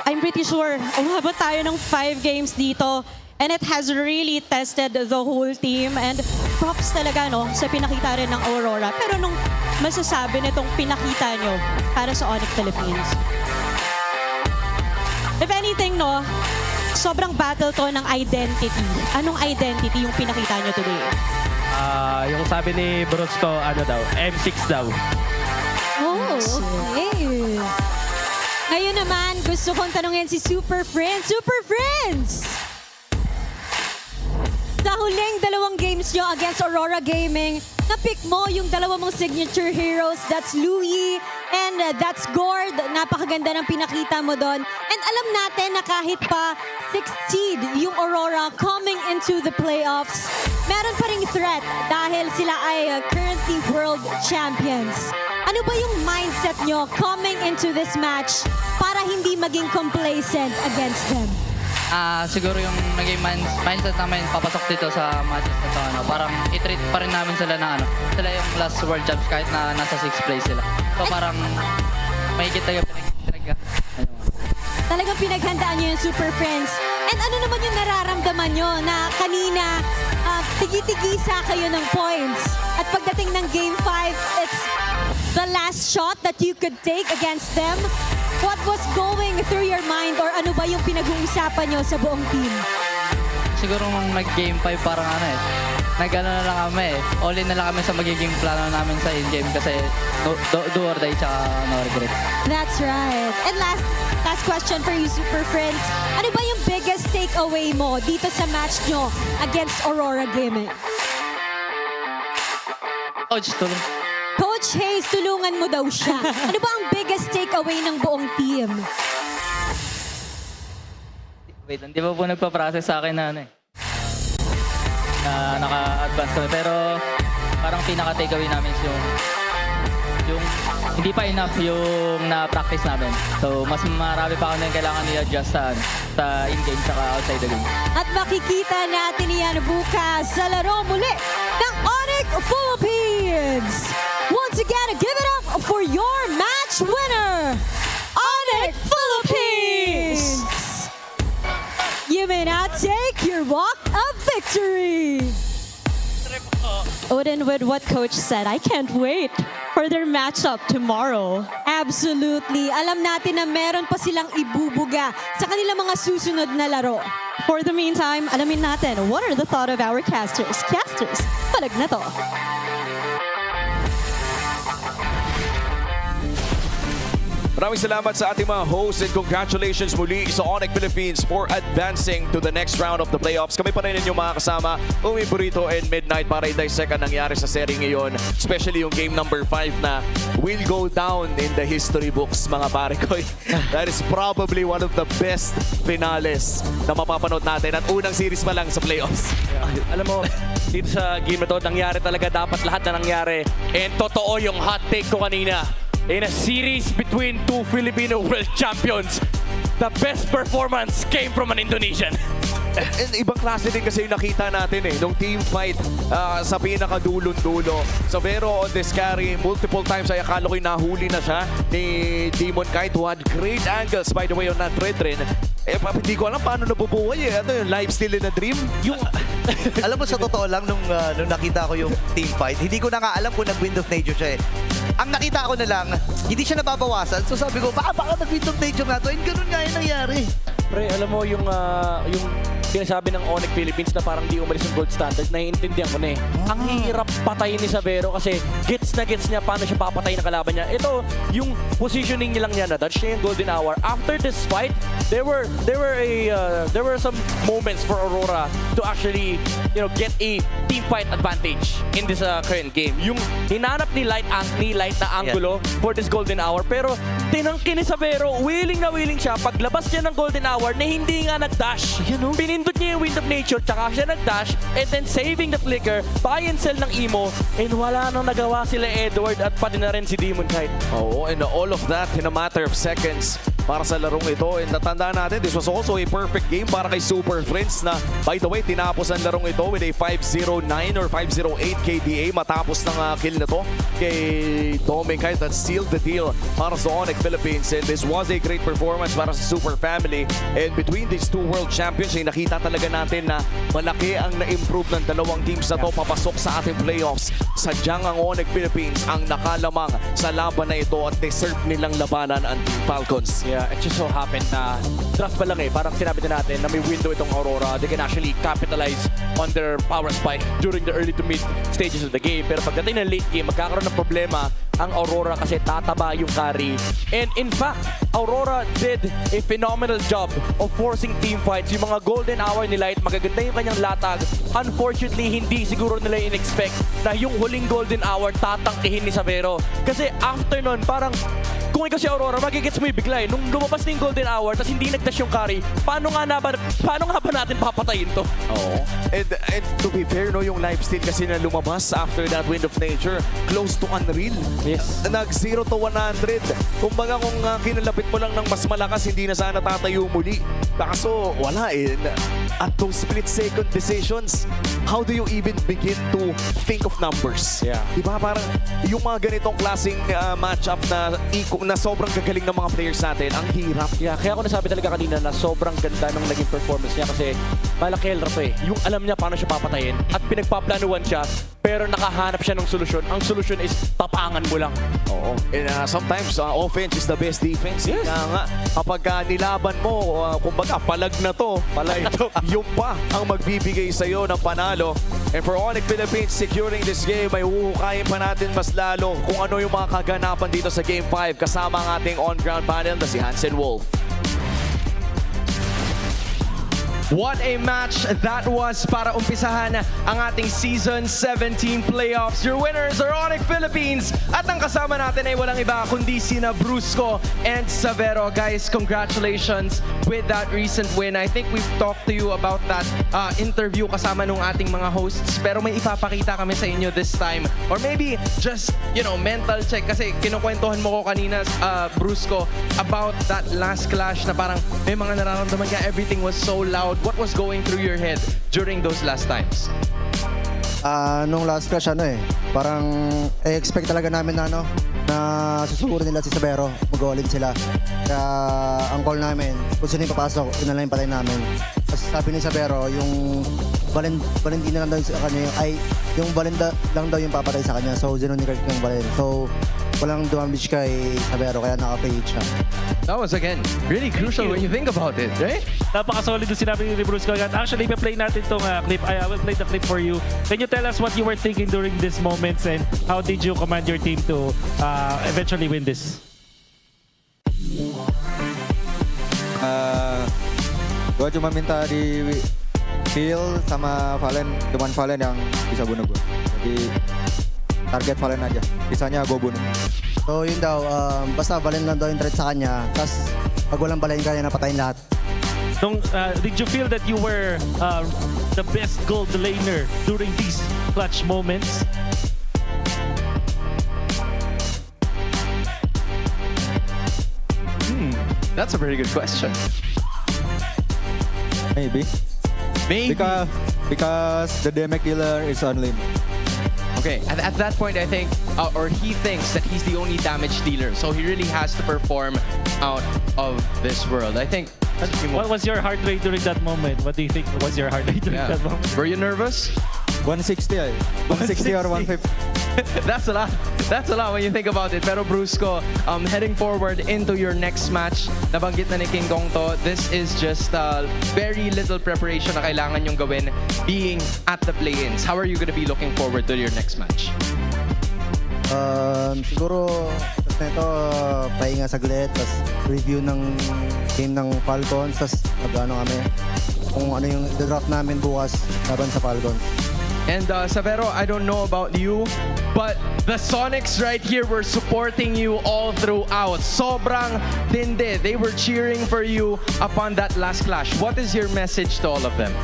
Speaker 10: I'm pretty sure umabot tayo ng 5 games dito and it has really tested the whole team and props talaga no sa pinakita rin ng Aurora. Pero nung masasabi nitong pinakita nyo para sa Onyx Philippines? If anything, no, sobrang battle to ng identity. Anong identity yung pinakita nyo today?
Speaker 2: Yung sabi ni Brusco, M6 daw.
Speaker 6: Oh, okay. Ngayon naman, gusto kong tanungin si Super Friends. Super Friends! Sa huling 2 games nyo against Aurora Gaming, na-pick mo yung 2 mong signature heroes. That's Louie and that's Gord. Napakaganda ng pinakita mo doon. And alam natin na kahit pa 6th seed yung Aurora coming into the playoffs, meron pa ring threat dahil sila ay currently world champions. Ano ba yung mindset nyo coming into this match para hindi maging complacent against them?
Speaker 11: Siguro yung naging mindset namin papasok dito sa matches na to, parang i-treat pa rin namin sila na sila yung last world champs kahit na nasa 6th place sila. So parang may kita yung
Speaker 6: Talagang pinaghandaan nyo yung Super Friends. And ano naman yung nararamdaman nyo na kanina tigi-tigisa kayo ng points. At pagdating ng Game 5, it's the last shot that you could take against them. What was going through your mind or ano ba yung pinag-uusapan nyo sa buong team?
Speaker 11: Siguro nung nag-game 5 parang nag-ano na lang kami all in na lang kami sa magiging plano namin sa in-game kasi do or die tsaka no regret.
Speaker 6: That's right. And last question for you, Super Friends. Ano ba yung biggest takeaway mo dito sa match nyo against Aurora Gaming?
Speaker 11: Coach, tulong.
Speaker 6: Coach Hayes, tulungan mo daw siya. Ano ba ang biggest takeaway ng buong team?
Speaker 11: Wait, hindi pa po nagpa-process sa akin na na naka-advance kami. Pero parang pinaka-takeaway namin is yung hindi pa enough yung na-practice namin. So, mas marami pa kami kailangan i-adjust sa in-game saka outside the game.
Speaker 6: At makikita natin yan bukas sa laro muli ng Onyx Philippines. Once again, give it up for your match winner, Onyx Philippines. You may now take your walk of victory.
Speaker 10: Odin, with what coach said, I can't wait for their matchup tomorrow.
Speaker 6: Absolutely. Alam natin na meron pa silang ibubuga sa kanilang mga susunod na laro.
Speaker 10: For the meantime, alamin natin, what are the thought of our casters? Casters, palag na to.
Speaker 1: Maraming salamat sa ating mga hosts and congratulations muli sa Onyx Philippines for advancing to the next round of the playoffs. Kami pa rin inyong mga kasama, Umi Burrito and Midnight para i-dissect ang nangyari sa serie ngayon. Especially yung game number 5 na will go down in the history books, mga pare ko. That is probably one of the best finales na mapapanood natin at unang series pa lang sa playoffs.
Speaker 2: Alam mo, dito sa game na to, nangyari talaga dapat lahat na nangyari. And totoo yung hot take ko kanina. In a series between two Filipino world champions, the best performance came from an Indonesian.
Speaker 1: And ibang klase din kasi yung nakita natin nung team fight sa pinakadulon-dulo. So Vero on this carry, multiple times ay akala ko'y nahuli na siya ni Demon Kite who had great angles by the way on that red rin. Hindi ko alam paano nabubuhay Ano yung live steal in a dream?
Speaker 3: Yung, alam mo, sa totoo lang, nung nakita ko yung team fight, hindi ko na nga alam kung nag-wind of nature siya Ang nakita ko na lang, hindi siya nababawasan. So sabi ko, baka nag-wind of nature nga to. And ganun nga yung nangyari.
Speaker 2: Pre, alam mo yung sinasabi ng Onyx Philippines na parang di umalis yung gold standard, naiintindihan ko na Ang hirap patayin ni Savero kasi gets niya paano siya papatayin ng kalaban niya. Ito, yung positioning niya lang niya na dodge niya yung golden hour. After this fight, there were some moments for Aurora to actually, get a team fight advantage in this current game. Yung hinanap ni Light na angulo for this golden hour, pero tinangkin ni Savero, willing na willing siya paglabas niya ng golden hour na hindi nga nag-dash. Pinindot niya yung Wind of Nature, tsaka siya nag-dash, and then saving the flicker, buy and sell ng Emo, and wala nang nagawa sila Edward at pati na rin si Demon Kite.
Speaker 1: Oo, and all of that in a matter of seconds para sa larong ito. And natandaan natin, this was also a perfect game para kay Super Friends na, by the way, tinapos ang larong ito with a 5-0-9 or 5-0-8 KDA matapos ng kill na to kay Demon Kite that sealed the deal para sa Onyx Philippines. And this was a great performance para sa Super Family. And between these two world champions, ay nakita talaga natin na malaki ang na-improve ng dalawang teams na to papasok sa ating playoffs. Sadyang ang Onyx Philippines ang nakalamang sa laban na ito at deserve nilang labanan ang Team Falcons.
Speaker 2: Yeah, it just so happened na draft pa lang parang sinabi din natin na may window itong Aurora. They can actually capitalize on their power spike during the early to mid stages of the game. Pero pagdating ng late game, magkakaroon ng problema ang Aurora kasi tataba yung carry. And in fact, Aurora did a phenomenal job of forcing team fights. Yung mga golden hour ni Light, magaganda yung kanyang latag. Unfortunately, hindi siguro nila in-expect na yung huling golden hour tatangkihin ni Savero. Kasi after nun, parang kung ikaw si Aurora, magigets mo yung bigla Nung lumabas na yung golden hour, tapos hindi nag-dash yung carry, paano nga ba natin papatayin to?
Speaker 1: Oo. And to be fair, yung lifesteal kasi na lumabas after that Wind of Nature, close to unreal.
Speaker 2: Yes.
Speaker 1: Nag 0 to 100. Kumbaga kung kinalapit mo lang ng mas malakas, hindi na sana tatayo muli. Kaso wala At those split-second decisions, how do you even begin to think of numbers?
Speaker 2: Yeah.
Speaker 1: Diba parang yung mga ganitong klaseng matchup na sobrang gagaling ng mga players natin, ang hirap.
Speaker 2: Yeah, kaya ako nasabi talaga kanina na sobrang ganda ng naging performance niya kasi malaki to Yung alam niya paano siya papatayin at pinagpaplanuhan siya pero nakahanap siya ng solusyon. Ang solusyon is tapangan mo lang.
Speaker 1: Oo. And sometimes offense is the best defense.
Speaker 2: Yes.
Speaker 1: Kaya nga, kapag nilaban mo, kumbaga palag na to, yung pa ang magbibigay sa'yo ng panalo. And for Onyx Philippines securing this game, may huhukayin pa natin mas lalo kung ano yung mga kaganapan dito sa Game 5 kasama ang ating on-ground panel na si Hansen Wolf.
Speaker 4: What a match that was para umpisahan ang ating Season 17 playoffs. Your winners are Onyx Philippines. At ang kasama natin ay walang iba kundi sina Brusco and Savero. Guys, congratulations with that recent win. I think we've talked to you about that interview kasama nung ating mga hosts. Pero may ipapakita kami sa inyo this time. Or maybe just, mental check. Kasi kinukwentuhan mo ko kanina, Brusco, about that last clash na parang may mga nararamdaman ka, everything was so loud. What was going through your head during those last times?
Speaker 9: Nung last crash, parang expect talaga namin na, na susugurin nila si Savero, mag-all-in sila. Kaya ang call namin, kung sino yung papasok, yun na lang yung patay namin. Tapos sabi ni Savero, yung Valentina lang daw sa kanya, yung Valinda lang daw yung papatay sa kanya. So, zero ni Kirk yung Valen. So, walang damage kay Savero, kaya naka-fade siya.
Speaker 4: That was, again, really crucial when you think about it, right?
Speaker 5: Napaka-solid yung sinabi ni Brusco. Actually, i-play natin itong clip. I will play the clip for you. Can you tell us what you were thinking during these moments and how did you command your team to eventually win this?
Speaker 8: Gue cuma minta di Phil sama Valen, cuman Valen yang bisa bunuh gue. Jadi target Valen aja, sisanya gue bunuh.
Speaker 9: So yun daw, basta Valen lang daw yung threat sa kanya. Tapos pag walang Valen kaya napatayin lahat.
Speaker 5: Did you feel that you were the best gold laner during these clutch moments?
Speaker 4: That's a very good question.
Speaker 8: Maybe.
Speaker 4: Maybe.
Speaker 8: Because the damage dealer is on lane.
Speaker 4: Okay, at that point, I think, or he thinks that he's the only damage dealer, so he really has to perform out of this world. I think.
Speaker 5: What was your heart rate during that moment? What do you think was your heart rate during
Speaker 4: Yeah.
Speaker 5: that moment?
Speaker 4: Were you nervous?
Speaker 8: 160 ay. 160 or 150.
Speaker 4: That's a lot. That's a lot when you think about it. Pero Brusco, heading forward into your next match, nabanggit na ni King Kong to, this is just very little preparation na kailangan yung gawin being at the play-ins. How are you gonna be looking forward to your next match?
Speaker 9: Siguro, tapos na ito, pahinga saglit, tapos review ng game ng Falcons, tapos mag-ano kami, kung ano yung draft namin bukas laban sa Falcons.
Speaker 4: And Savero, I don't know about you, but the Sonics right here were supporting you all throughout. Sobrang tindi. They were cheering for you upon that last clash. What is your message to all of them?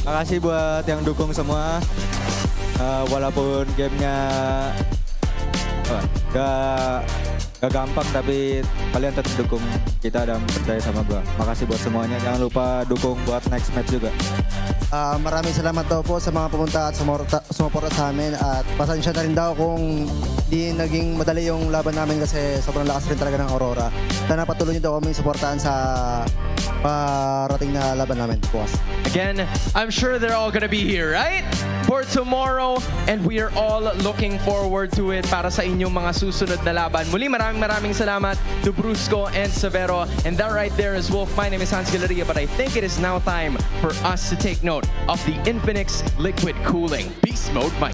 Speaker 8: Makasih buat yang dukung semua. Walaupun gamenya gak gampang, tapi kalian tetap dukung kita dan percaya sama gua. Makasih buat semuanya. Jangan lupa dukung buat next match juga.
Speaker 9: Maraming salamat daw po sa mga pumunta at sumuporta sa amin. At pasensya na rin daw kung di naging madali yung laban namin kasi sobrang lakas rin talaga ng Aurora. Sana patuloy niyo daw kami suportahan sa parating na laban namin bukas.
Speaker 4: Again, I'm sure they're all gonna be here, right? For tomorrow, and we are all looking forward to it para sa inyong mga susunod na laban. Muli, maraming salamat to Brusco and Severo. And that right there is Wolf. My name is Hans Galeria, but I think it is now time for us to take note of the Infinix Liquid Cooling Beast Mode Mic.